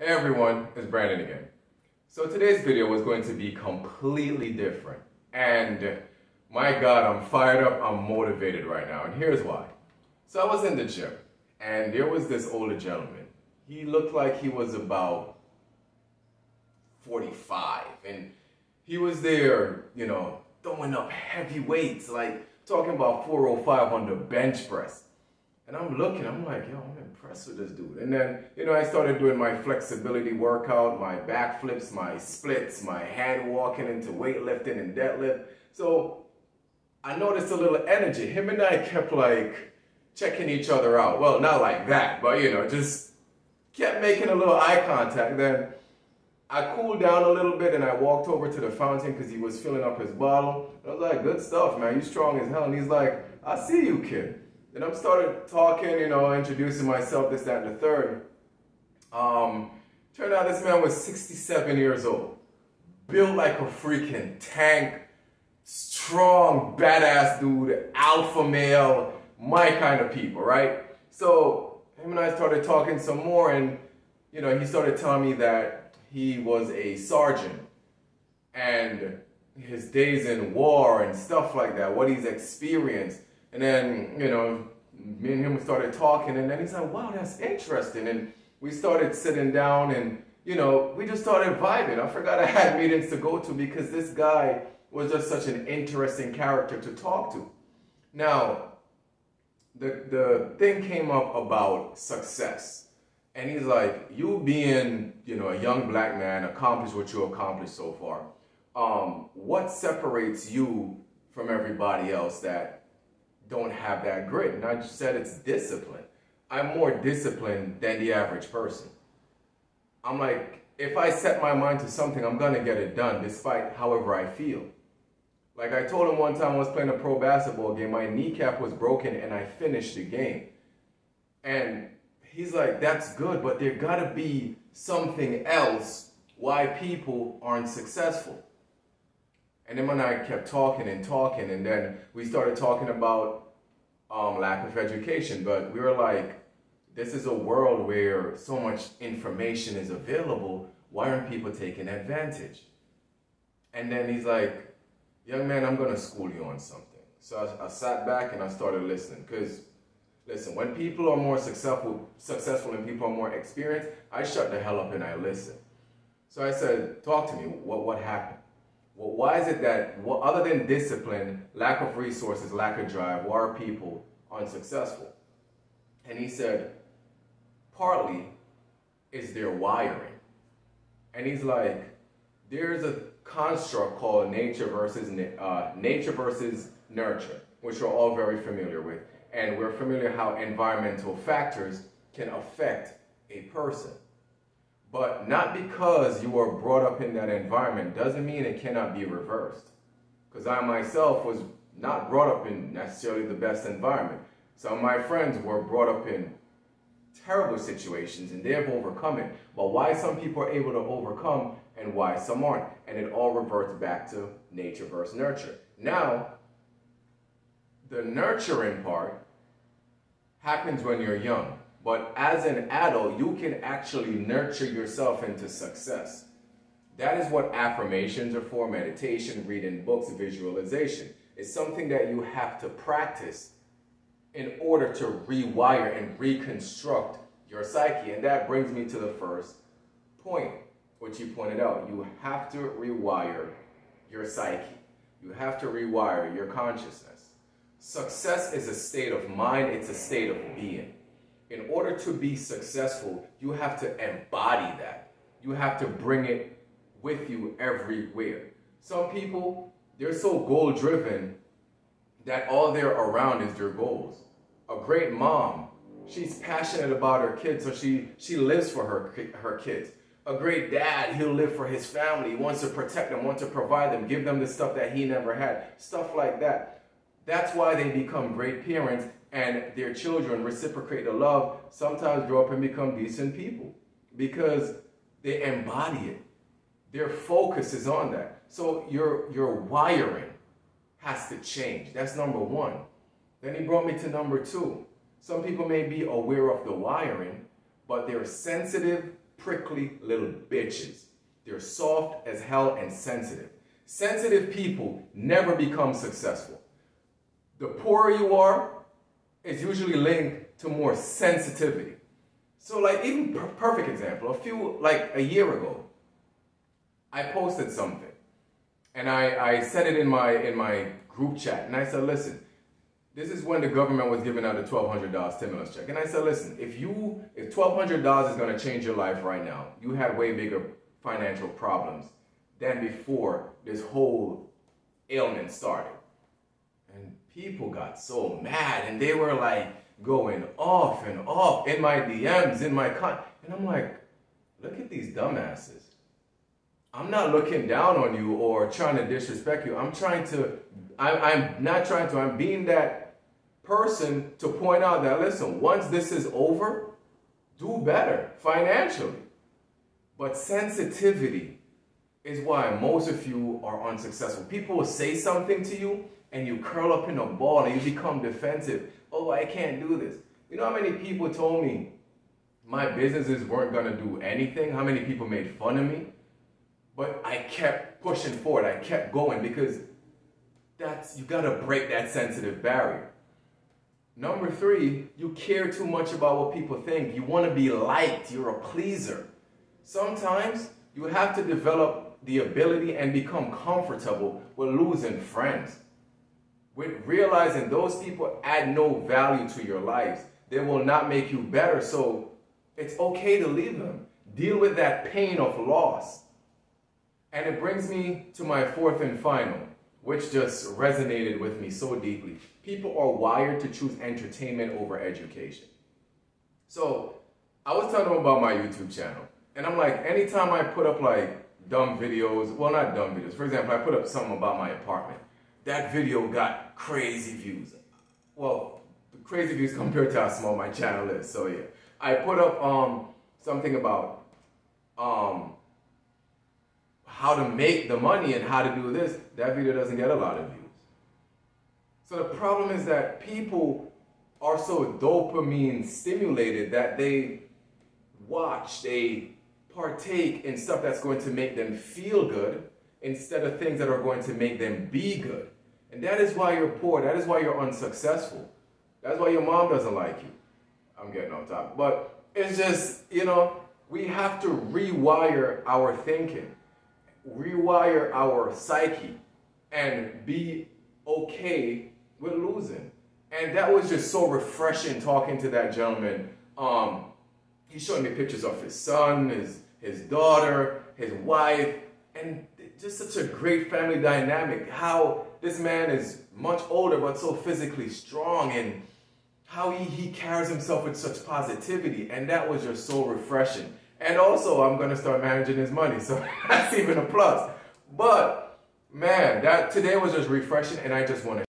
Hey everyone, it's Brandon again. So today's video is going to be completely different. And my God, I'm fired up, I'm motivated right now. And here's why. So I was in the gym and there was this older gentleman. He looked like he was about 45 and he was there, throwing up heavy weights, like talking about 405 on the bench press. And I'm looking, I'm like, yo, I'm impressed with this dude. And then, I started doing my flexibility workout, my back flips, my splits, my hand walking into weightlifting and deadlift. So I noticed a little energy. Him and I kept like checking each other out. Well, not like that, but just kept making a little eye contact. Then I cooled down a little bit and I walked over to the fountain because he was filling up his bottle. I was like, good stuff, man. You strong as hell. And he's like, I see you, kid. Then I started talking, introducing myself, this, that, and the third. Turned out this man was 67 years old. Built like a freaking tank. Strong, badass dude. Alpha male. My kind of people, right? So him and I started talking some more and, he started telling me that he was a sergeant. And his days in war and stuff like that. What he's experienced. And then, me and him started talking, and then he's like, wow, that's interesting. And we started sitting down, and, we just started vibing. I forgot I had meetings to go to because this guy was just such an interesting character to talk to. Now, the thing came up about success. And he's like, you being, a young black man, accomplished what you accomplished so far, what separates you from everybody else that don't have that grit? And I just said it's discipline. I'm more disciplined than the average person. I'm like, if I set my mind to something, I'm gonna get it done despite however I feel. Like I told him one time I was playing a pro basketball game, my kneecap was broken and I finished the game. And he's like, that's good, but there gotta be something else why people aren't successful. And then when I kept talking, and then we started talking about lack of education. But we were like, this is a world where so much information is available. Why aren't people taking advantage? And then he's like, young man, I'm going to school you on something. So I sat back and I started listening. Because, listen, when people are more successful and people are more experienced, I shut the hell up and I listen. So I said, talk to me. What happened? Well, why is it that, other than discipline, lack of resources, lack of drive, why are people unsuccessful? And he said, partly is their wiring. And he's like, there's a construct called nature versus nurture, which we're all very familiar with. And we're familiar how environmental factors can affect a person. But not because you were brought up in that environment doesn't mean it cannot be reversed. Because I myself was not brought up in necessarily the best environment. Some of my friends were brought up in terrible situations and they have overcome it. But why some people are able to overcome and why some aren't. And it all reverts back to nature versus nurture. Now, the nurturing part happens when you're young. But as an adult, you can actually nurture yourself into success. That is what affirmations are for, meditation, reading books, visualization. It's something that you have to practice in order to rewire and reconstruct your psyche. And that brings me to the first point, which you pointed out. You have to rewire your psyche. You have to rewire your consciousness. Success is a state of mind. It's a state of being. In order to be successful, you have to embody that. You have to bring it with you everywhere. Some people, they're so goal-driven that all they're around is their goals. A great mom, she's passionate about her kids, so she lives for her kids. A great dad, he'll live for his family. He wants to protect them, wants to provide them, give them the stuff that he never had. Stuff like that. That's why they become great parents. And their children reciprocate the love, sometimes grow up and become decent people because they embody it. Their focus is on that. So your wiring has to change. That's number one. Then he brought me to number two. Some people may be aware of the wiring, but they're sensitive, prickly little bitches. They're soft as hell and sensitive. Sensitive people never become successful. The poorer you are, it's usually linked to more sensitivity. So like, even perfect example, a year ago, I posted something and I said it in my group chat, and I said, listen, this is when the government was giving out the $1,200 stimulus check. And I said, listen, if $1,200 is gonna change your life right now, you had way bigger financial problems than before this whole ailment started. And people got so mad, and they were like going off and off in my DMs, and I'm like, look at these dumbasses. I'm not looking down on you or trying to disrespect you. I'm being that person to point out that, listen, once this is over, do better financially. But sensitivity is why most of you are unsuccessful. People will say something to you and you curl up in a ball and you become defensive. Oh, I can't do this. You know how many people told me my businesses weren't gonna do anything? How many people made fun of me? But I kept pushing forward. I kept going because you gotta break that sensitive barrier. Number 3, you care too much about what people think. You wanna be liked, you're a pleaser. Sometimes you have to develop the ability and become comfortable with losing friends. With realizing those people add no value to your lives. They will not make you better, so it's okay to leave them. Deal with that pain of loss. And it brings me to my 4th and final, which just resonated with me so deeply. People are wired to choose entertainment over education. So I was telling them about my YouTube channel. And I'm like, anytime I put up like dumb videos, well, not dumb videos. For example, I put up something about my apartment. That video got crazy views. Well, crazy views compared to how small my channel is. So yeah, I put up something about how to make the money and how to do this. That video doesn't get a lot of views. So the problem is that people are so dopamine stimulated that they partake in stuff that's going to make them feel good instead of things that are going to make them be good. And that is why you're poor. That is why you're unsuccessful. That's why your mom doesn't like you. I'm getting off topic. But it's just, we have to rewire our thinking, rewire our psyche, and be okay with losing. And that was just so refreshing talking to that gentleman. He showed me pictures of his son, his daughter, his wife, and just such a great family dynamic. How this man is much older but so physically strong, and how he carries himself with such positivity. And that was just so refreshing. And also, I'm going to start managing his money, so that's even a plus. But man, that today was just refreshing, and I just want to